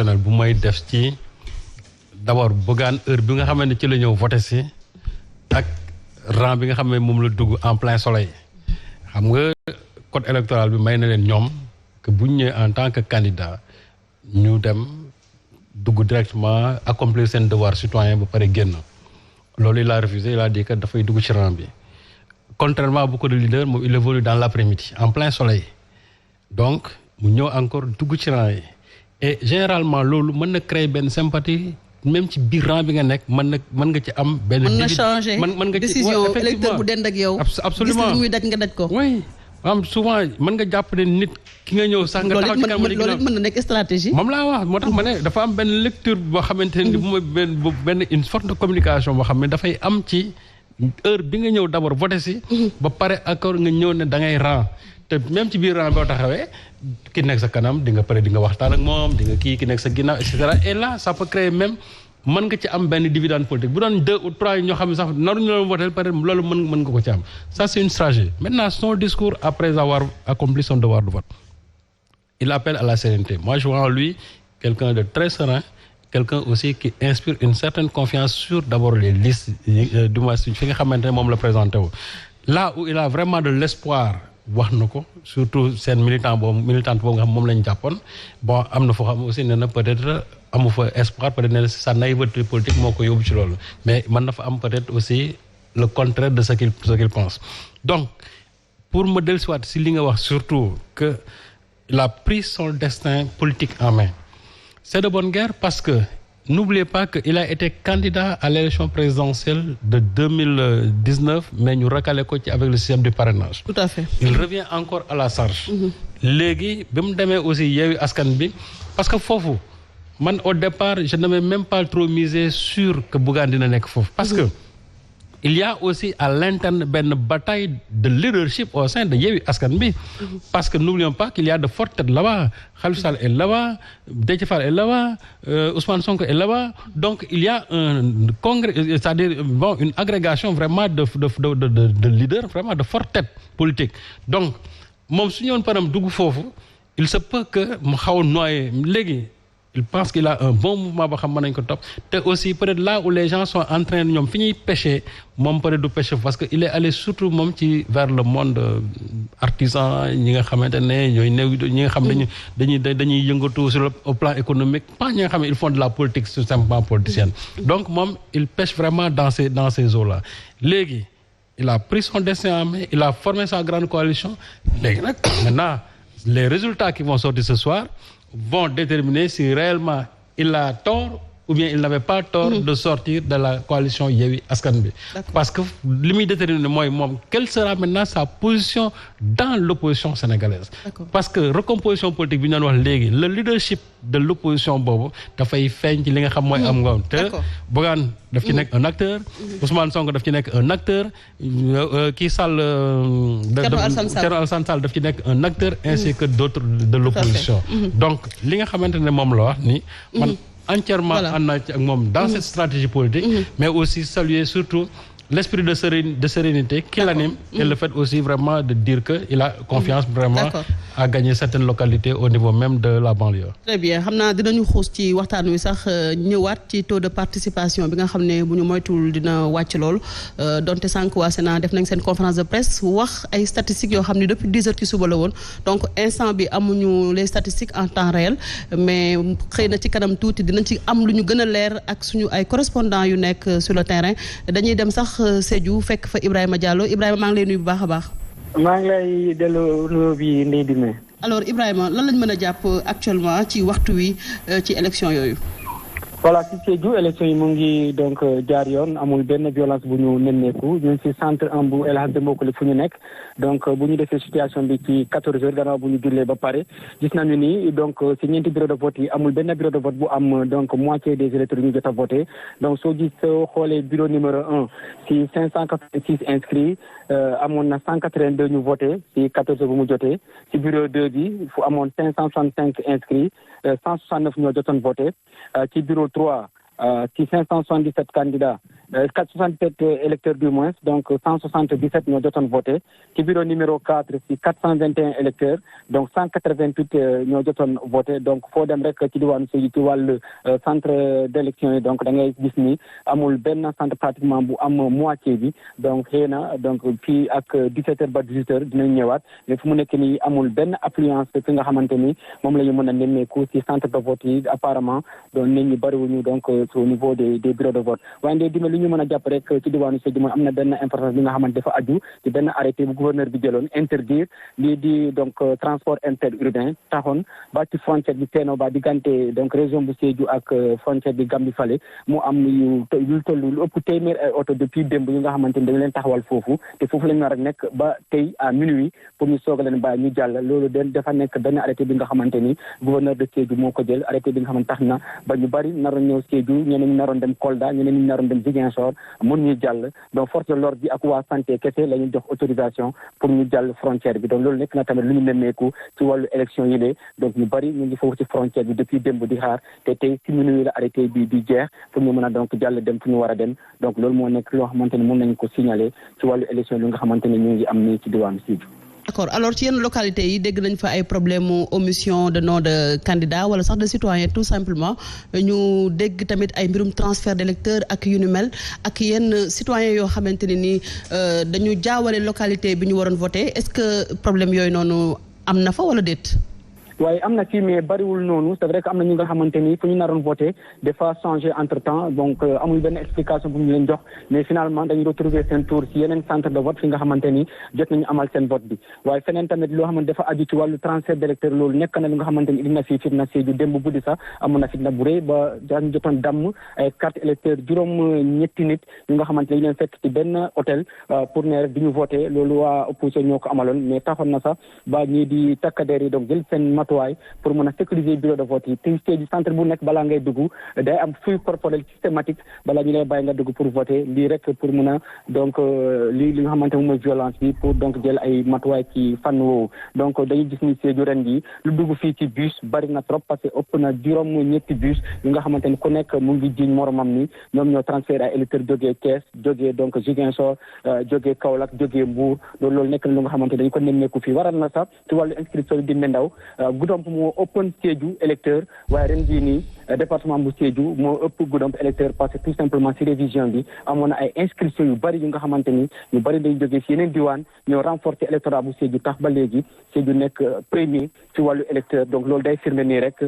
bu may def ci d'abord Bougane heure bi nga xamante ne ci la ñëw voté si ak rang bi nga xam ne moom la dugg en plein soleil xam nga code électoral bi may na leen ñoom que bu ñu ñëwee en tant que candidat ñu dem dugg directement accomplir seen devoir citoyen ba pare génn loolu il a refusé il a dit que dafay dugg ci rang bi contrairement à beaucoup de leaders moom il évolue dans l'après-midi en plein soleil donc mu ñëw encore dugg ci rang yi et généralement loolu mën na créer benn sympathie même ci biir rang bi nga nekk mën nga ci am benn mën na changer mën nga ci décision électeur bu dend ak yow absolument gis muy daj nga daj ko oui am souvent mën nga jàpp ne nit ki nga ñëw sax nga taxaw ci kanam loolu mën na nekk stratégie moom laa wax moo tax ma ne dafa am benn lecture boo xamante ne bu ma benn une sorte de communication boo xam ne dafay am ci heure bi nga ñëw d'abord voté si ba pare accord nga ñëw ne da ngay rang te même ci biir rang boo taxawee ki nekk sa kanam di nga pare di nga waxtaan ak moom di nga ki nekk sa ginnaaw et cetera et là ça peut créer même mën nga ci am benn dividende politique bu doon 2 ou 3 ñoo xam ne sax naruñu la voté peut être loolu mën nga ko ci am ça c'est une stratégie maintenant son discours après avoir accompli son devoir de vote il appelle à la sérénité moi je vois en lui quelqu'un de très serein quelqu'un aussi qui inspire une certaine confiance sur d'abord les listes du moins fi nga xamante ne moom la présenté wu là où il a vraiment de l'espoir wax na ko surtout seen militante boobu nga xam moom lañ jàppoon bon am na foo xam aussi nee na peut-être amu fa espoir peut-être ne sa naïveté politique moo ko yóbbu ci loolu mais mën na fa am peut-être aussi le contraire de ce qu'il pense donc pour me dellusiwaat si li nga wax surtout que il a pris son destin politique en main c'est de bonne guerre parce que n'oubliez pas qu'il a été candidat à l'élection présidentielle de 2019 mais ñu recalé ko ci avec le système du parrainage. Tout à fait. Il revient encore à la charge. léegi bi mu demee aussi Yewwi Askan Wi parce que foofu man au départ je n'avais même pas trop misé sur que Bougane dina nekk foofu parce que il y a aussi à l'interne benn bataille de leadership au sein de Yewwi Askan Wi parce que n'oublions pas qu'il y a de fortes têtes là-bas Khalifa Sall est là-bas Déthié Fall est là-bas Ousmane Sonko est là-bas donc il y a un congrès c'est-à-dire bon une agrégation vraiment de leaders vraiment de fortes têtes politiques donc moom su ñëwoon param dugg foofu il se peut que mu xaw a noyé léegi il pense qu'il a un bon mouvement boo xam mën nañ ko topp te aussi peut-être là où les gens sont en train ñoom fi ñuy pêcher moom peut-être du pêcher parce que il est allé surtout moom ci vers le monde artisan ñi nga xamante ne ñooy néew ñi nga xam ne dañuy yëngatu sur le plan économique pas ñi nga xam ne ils font de la politique tout simplement politicienne donc moom il pêche vraiment dans ces eaux-là léegi il a pris son destin en main il a formé sa grande coalition léegi nag maintenant les résultats qui vont sortir ce soir vont déterminer si réellement il a tort ou bien il n'avait pas tort de sortir de la coalition Yewwi Askan Wi parce que li muy déterminer mooy moom quelle sera maintenant sa position dans l'opposition sénégalaise parce que recomposition politique bi ñu doon wax léegi le leadership de l'opposition boobu dafay feeñ ci li nga xam mooy am ngoon te Bougane daf ci nekk un acteur Ousmane Sonko daf ci nekk un acteur kii Sall Thierno Alassane Sall daf ci nekk un acteur ainsi que d'autres de l'opposition donc li nga xamante ne moom la wax ni man entièrement ànd naa ci ak moom dans cette stratégie politique mais aussi saluer surtout l'esprit de sérénité qui l'anime et le fait aussi vraiment de dire que il a confiance vraiment à gagner certaines localités au niveau même de la banlieue. Très bien xam naa dinañu xuus ci waxtaan wi sax ñëwaat ci taux de participation bi nga xam ne bu ñu moytuwul dina wàcc lool donte sànq waa Sénat def nañ seen conférence de presse wax ay statistiques yoo xam ne depuis 10 heures ci suba la woon donc instant bi amuñu les statistiques en temps réel mais xëy na ci kanam tuuti dinañ ci am lu ñu gën a leer ak suñu ay correspondants yu nekk sur le terrain dañuy dem sax Sédhiou fekk fa Ibrahima Diallo Ibrahima maa ngi lay nuyu bu baax a baax. maa ngi lay delloo nuyoo bi Ndeye Dime. alors Ibrahima lan lañ mën a jàpp actuellement ci waxtu wi ci élection yooyu. voilà ci Sédhiou élection yi mu ngi donc jaar yoon amul benn violence bu ñu nemmeeku ñu ngi ci centre un bu El Hadj Mbokali fu ñu nekk donc bu ñu defee situation bi ci 14 heures gannaaw bu ñu jullee ba pare gis nañu ni donc ci ñeenti bureau de vote yi amul benn bureau de vote bu am donc moitié des électeurs ñu jot a voté donc soo xoolee bureau numéro 1 ci 586 inscrits amoon na 182 ñu voté ci 14 heures bu mu jotee ci bureau 2 bi fu amoon 565 inscrits 169 ñoo jotoon voté ci bureau 3 ci 577 candidats 477 électeurs du moins donc 177 ñoo jotoon voté ci bureau numéro 4 ci 421 électeurs donc 188 ñoo jotoon voté donc foo dem rek ci diwaanu Sédhiou ci wàllu centre d'élection yi donc da ngay gis ni amul benn centre pratiquement bu am moitié bi donc xëy na donc fii ak 17h ba 18h dinañ ñëwaat mais fu mu nekk nii amul benn affluence fi nga xamante ni moom la ñu mën a nemmeeku ci centre de vote yi apparemment donc nit ñi bëriwuñu donc au niveau des bureaux de vote waaye li ñu mën a jàpp rek ci diwaanu Sédhiou mooy am na benn importance bi nga xamante dafa aju ci benn arrêté bu gouverneur bi jëloon interdire lii di donc transport interurbain taxoon ba ci frontière bi Téno ba diggante donc région bu Sédhiou ak frontière bi Gambie Fale mu am yu toll lu ëpp téeméer ay oto depuis démb yi nga xamante ni dañu leen taxawal foofu te foofu lañu nar a nekk ba tey à minuit pour ñu soog a leen bàyyi ñu jàll loolu dafa nekk benn arrêté bi nga xamante ni gouverneur de Sédhiou moo ko jël arrêté bi nga xamante tax na ba ñu bari naroon ñëw Sédhiou ñeneen ñi naroon dem Kolda ñeneen ñi naroon dem Ziguinchor mun ñu jàll donc force de l'ordre bi ak waa santé kese la ñu jox autorisation pour ñu jàll frontière bi donc loolu nekk na tamit lu ñu nemmeeku ci wàllu élection yi lee donc ñu bari ñu ngi foofu ci frontière bi depuis démb di xaar te tey ci minuit la arrêté bi di jeex pour ñu mën a donc jàll dem fu ñu war a dem donc loolu moo nekk loo xamante ne mën nañu ko signaler ci wàllu élection li nga xamante ne ñu ngi am nii ci diwaanu Sédhiou. D'accord alors ci yenn localités yi dégg nañ fa ay problème omission de nom de candidat wala sax de citoyen tout simplement ñu dégg tamit ay mbirum transfert d'électeurs ak yu ni mel ak yenn citoyen yoo xamante ne ni dañu jaawale localité bi ñu waroon voter est-ce que problème yooyu noonu am na fa wala déet. waaye am na fii mais bariwul noonu c'est vrai que am na ñu nga xamante ni fu ñu naroon voté dafa changé entre temps donc amul benn explication bu ñu leen jox mais finalement dañu retrouver seen tour ci yeneen centre de vote fi nga xamante ni jot nañu amal seen vote bi waaye feneen tamit loo xamante dafa aju ci wàllu transfert d'électeurs loolu nekk na lu nga xamante ni indi na fii fitna Sédhiou démb guddi sax amoon na fitna bu rëy ba daañu jotoon damm ay carte électeur juróom-ñetti nit ñu nga xamante ne ñu leen fekk ci benn hôtel pour ne di ñu voté loolu waa opposition ñoo ko amaloon mais taxoon na sax ba ñii di takkadeer yi donc jël seen pour mën a sécuriser bureau de vote yi te ci centre bu nekk balaa ngay dugg day am fouille corporelle systématique balaa ñu lay bàyyi nga dugg pour voter lii rek pour mën a donc li nga xamante moom mooy violence bi pour donc jël ay matuwaay ci fànn woowu donc dañuy gis ni Sédhiou ren yi lu dugg fii ci bus bari na trop parce que ëpp na juróom-ñetti bus yu nga xamante ni ku nekk mu ngi jiñ moromam ni ñoom ñoo transféré ay électeurs jógee Thiès jógee donc Ziguinchor jógee Kaolack jógee Mbour loolu nekk na lu nga xamante dañu ko nemmeeku fii waral na sax ci wàllu inscription di Mendaw Goudomp moo ëppoon Sédhiou électeur waaye ren jii nii département bu Sédhiou moo ëpp Goudomp électeur parce que tout simplement ci révision bi amoon na ay inscriptions yu bari yu nga xamante ni ñu bari dañu jógee ci yeneen diwaan ñoo renforcer électorat bu Sédhiou tax ba léegi Sédhiou nekk premier ci wàllu électeur donc loolu day firnde nii rek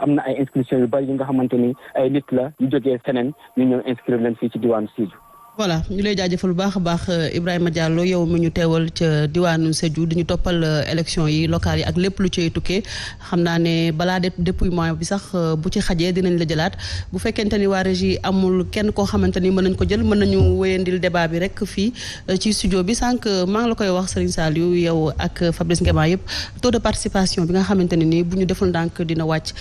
am na ay inscriptions yu bari yu nga xamante ni ay nit la yu jógee feneen ñu ñëw inscrire leen fii ci diwaanu Sédhiou. voilà ñu lay jaajëfal bu baax a baax Ibrahima Diallo yow mi ñu teewal ca diwaanu Sédhiou di ñu toppal élection yi locales yi ak lépp lu cay tukkee xam naa ne balaa dépouillement bi sax bu ci xajee dinañ la jëlaat bu fekkente ni waa régie amul kenn koo xamante ni mën nañ ko jël mën nañu wéyandil débat bi rek fii ci studio bi sànq maa ngi la koy wax Serigne Saliou yow ak Fabrice Ngema yëpp taux de participation bi nga xamante ne nii bu ñu deful ndànk dina wàcc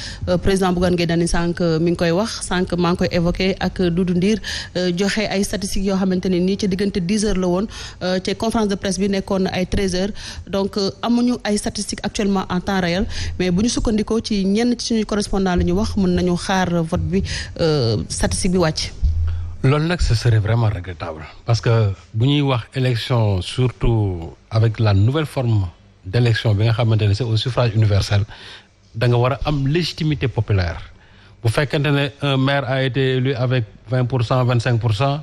président Bougane Gueye Dany sànq mi ngi koy wax sànq maa ngi koy évoqué ak Doudou Ndir joxe ay statistiques yoo xamante ne nii ci diggante 10 heures la woon ci conférence de presse bi nekkoon ay 13 heures donc amuñu ay statistiques actuellement en temps réel mais bu ñu sukkandikoo ci ñenn ci suñu correspondant la ñu wax mën nañu xaar vote bi statistique bi wàcc. loolu nag ce serait vraiment regrettable parce que bu ñuy wax élection surtout avec la nouvelle forme d'élection bi nga xamante ne c'est au suffrage universel da nga war a am légitimité populaire bu fekkente ne un maire a été élu avec 20% 25%.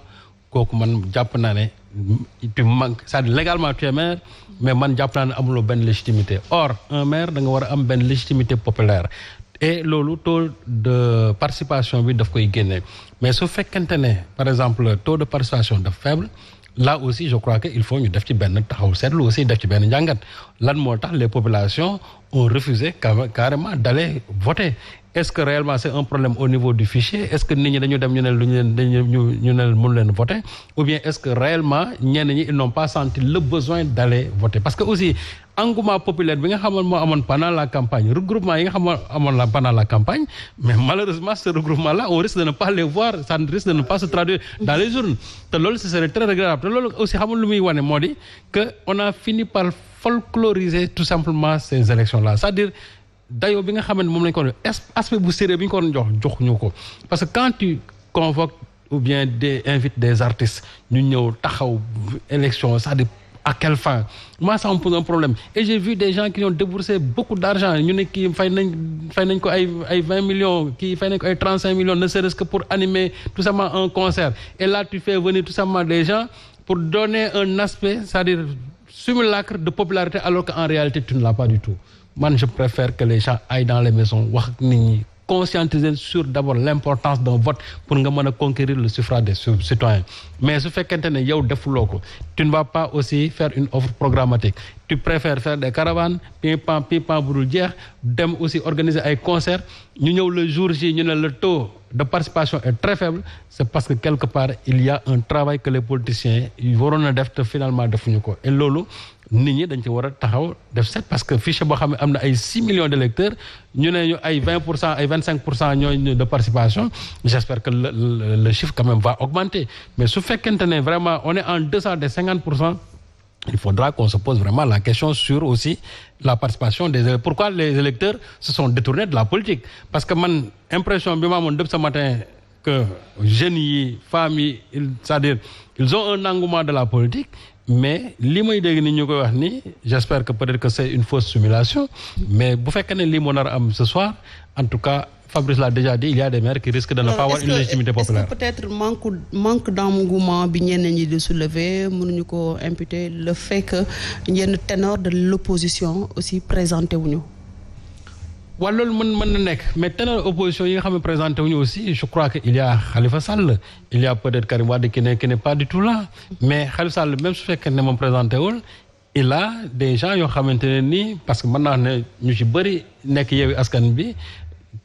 kooku man jàpp naa ne tu manques c'est-à-dire légalement tu es maire mais man jàpp naa ne amuloo benn légitimité or un maire da nga war a am benn légitimité populaire et loolu taux de participation bi daf koy génne mais su fekkente ne par exemple taux de participation daf faible là aussi je crois que il faut ñu def ci benn taxaw seetlu aussi def ci benn njàngat lan moo tax les populations ont refusé carrément d'aller voter est-ce que réellement c'est un problème au niveau du fichier est-ce que nit ñi dañu dem ñu ne lu ñu ne mënu leen voter ou bien est-ce que réellement ñenn ñi ils n'ont pas senti le besoin d'aller voter parce que aussi engouement populaire bi nga xamoon moo amoon pendant la campagne regroupement yi nga xamoon amoon la pendant la campagne mais malheureusement ce regroupement là on risque de ne pas les voir ça risque de ne pas se traduire dans les urnes te loolu ce serait très regrettable te loolu aussi xamul lu muy wane moo di que on a fini par folkloriser tout simplement ces élections là c'est-à-dire dayoo bi nga xamante moom lañ ko aspect bu sérieux bi ñu ko doon jox ñu ko parce que quand tu convoque ou bien invite des artistes ñu ñëw taxaw élection c'est-à-dire à quelle fin? Moi, ça me pose un problème. Et j'ai vu des gens qui ont déboursé beaucoup d'argent. Ñu ne kii fay nañ ko ay 20 millions, kii fay nañ ko ay 35 millions, ne serait-ce que pour animer tout simplement un concert. Et là, tu fais venir tout simplement des gens pour donner un aspect, c'est-à-dire simulacre de popularité, alors qu'en réalité, tu ne l'as pas du tout. Moi, je préfère que les gens aillent dans les maisons, wax nit ñi, conscientiser sur d'abord l'importance d'un vote pour nga mën a conquérir le suffrage des citoyens. Mais su fekkente ne yow defuloo ko, tu ne vas pas aussi faire une offre programmatique. Tu préfères faire des caravanes, pim-pam bu dul jeex, dem aussi organiser ay concerts, ñu ñëw le jour J ñu ne le taux de participation est très faible, c'est parce que quelque part il y a un travail que les politiciens waroon a def te finalement defuñu ko. Et loolu nit ñi dañ ci war a taxaw def set parce que fichier boo xam ne am na ay 6 millions d'électeurs ñu ne ñu ay 20% ay 25% ñooy de participation. J'espère que le chiffre quand même va augmenter. Mais su fekkente ne vraiment on est en deçà des 50%, il faudra qu'on se pose vraiment la question sur aussi la participation des électeurs. Pourquoi les électeurs se sont détournés de la politique? Parce que man impression bi ma amoon depuis ce matin que jeunes yi, femmes yi, c'est-à-dire ils ont un engouement de la politique. Mais li may dégg ni ñu koy wax ni j'espère que peut-être que c'est une fausse simulation, mais bu fekkee ne lii moo nar a am ce soir, en tout cas Fabrice l'a déjà dit, il y a des maires qui risquent de ne pas avoir une légitimité populaire. Est-ce que peut-être manque d'engouement bi ñenn ñi di soulever mënuñu ko imputer le fait que yenn ténor de l'opposition aussi présenté wuñu? waaw loolu mën na nekk, mais ténor opposition yi nga xam ne présenté wuñu aussi, je crois que il y a Khalifa Sall, il y a peut-être Karim Wade qui n'est pas du tout là, mais Khalifa Sall même su fekkee ne moom présenté wul, il a des gens yoo xamante ne nii parce que mën naa ne ñu ci bëri nekk Yewwi Askan bi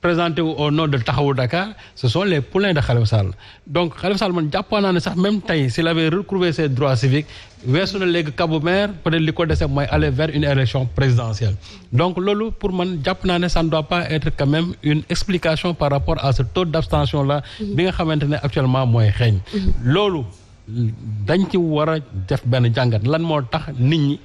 présenté au nom de Taxawu Dakar, ce sont les poulains de Khalifa Sall. Donc Khalifa Sall man jàppoon naa ne sax même tey s'il avait retrouvé ses droits civiques weesu na léegi Kébémer peut-être li ko dese mooy aller vers une élection présidentielle. Donc loolu pour man jàpp naa ne ça ne doit pas être quand même une explication par rapport à ce taux d'abstention là bi nga xamante ne actuellement mooy xeeñ. Loolu dañ ci war a def benn jàngat lan moo tax nit ñi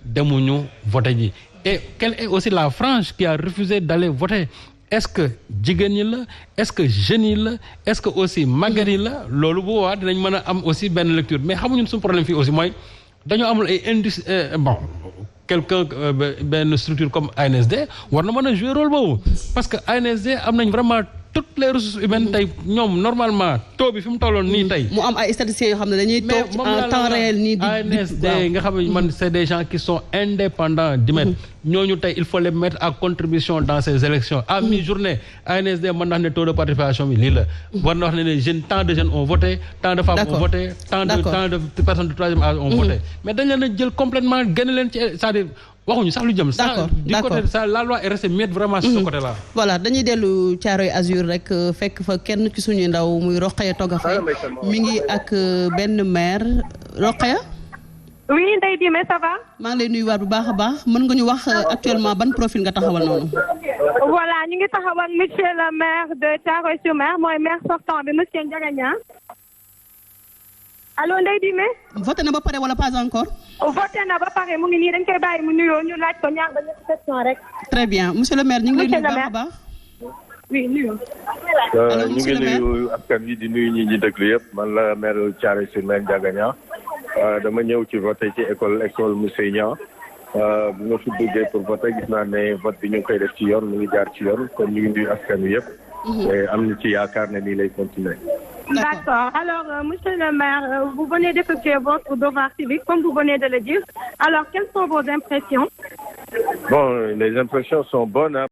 demuñu voter ji. Et quelle est aussi la frange qui a refusé d'aller voter? Est-ce que jigéen ñi la, est-ce que jeunes yi la, est-ce que aussi màggat yi la? Loolu bu boobaa dinañ mën a am aussi benn lecture, mais xamuñu suñu problème fii aussi mooy dañoo amul ay indice bon quelqu'un benn structure comme ANSD war na mën a jouer rôle boobu parce que ANSD am nañ vraiment toutes les ressources humaines tey ñoom normalement taux bi fi mu tolloon nii tey. mu am ay statistiques yoo xam ne dañuy toog en temps réel nii di ANSD nga xam ne man c'est des gens qui sont indépendants d'IMED. ñooñu tey il faut les mettre à contribution dans ces élections à mi-journée. ANSD mën na wax ne taux de participation bi lii la. war na wax ne jeunes tant de jeunes ont voté tant de femmes ont voté tant de personnes de troisième âge ont voté. Mais dañ leen a jël complètement génn leen ci c'est-à-dire waxuñu sax lu jëm. du côté ça la loi est restée muette vraiment sur ce côté-là. Voilà dañuy dellu Thiaroye Azur rek fekk fa kenn ci suñu ndaw muy Rokhaya Togafe mi ngi ak benn maire Rokhaya. oui Ndeye Dime ça va. maa ngi lay nuyuwaat bu baax a baax mën nga ñu wax actuellement ban profil nga taxawal noonu. voilà ñu ngi taxawal monsieur le maire de Thiaroye-sur-Mer mooy maire sortant bi monsieur Ndiaga Niang. allo Ndeye Dime. voté na ba pare wala pas encore. voté na ba pare mu ngi nii dañ koy bàyyi mu nuyoo ñu laaj ko ñaar ba ñetti question rek. très bien monsieur le maire ñu ngi lay nuyu bu baax a baax. oui nuyu. ñu ngi nuyu askan wi di nuyu ñi déglu yëpp man la maire Thiaroye-sur-Mer Ndiaga Niang dama ñëw ci voté ci école Moussey Niang bu ma fi duggee pour voter gis naa ne vote bi ñu ngi koy def ci yoon mu ngi jaar ci yoon kon ñu ngi nuyu askan wi yëpp. te am na ci yaakaar ne nii lay continuer. D'accord. Alors, monsieur le maire, vous venez d'effectuer votre devoir civique, comme vous venez de le dire. Alors, quelles sont vos impressions? Bon, les impressions sont bonnes.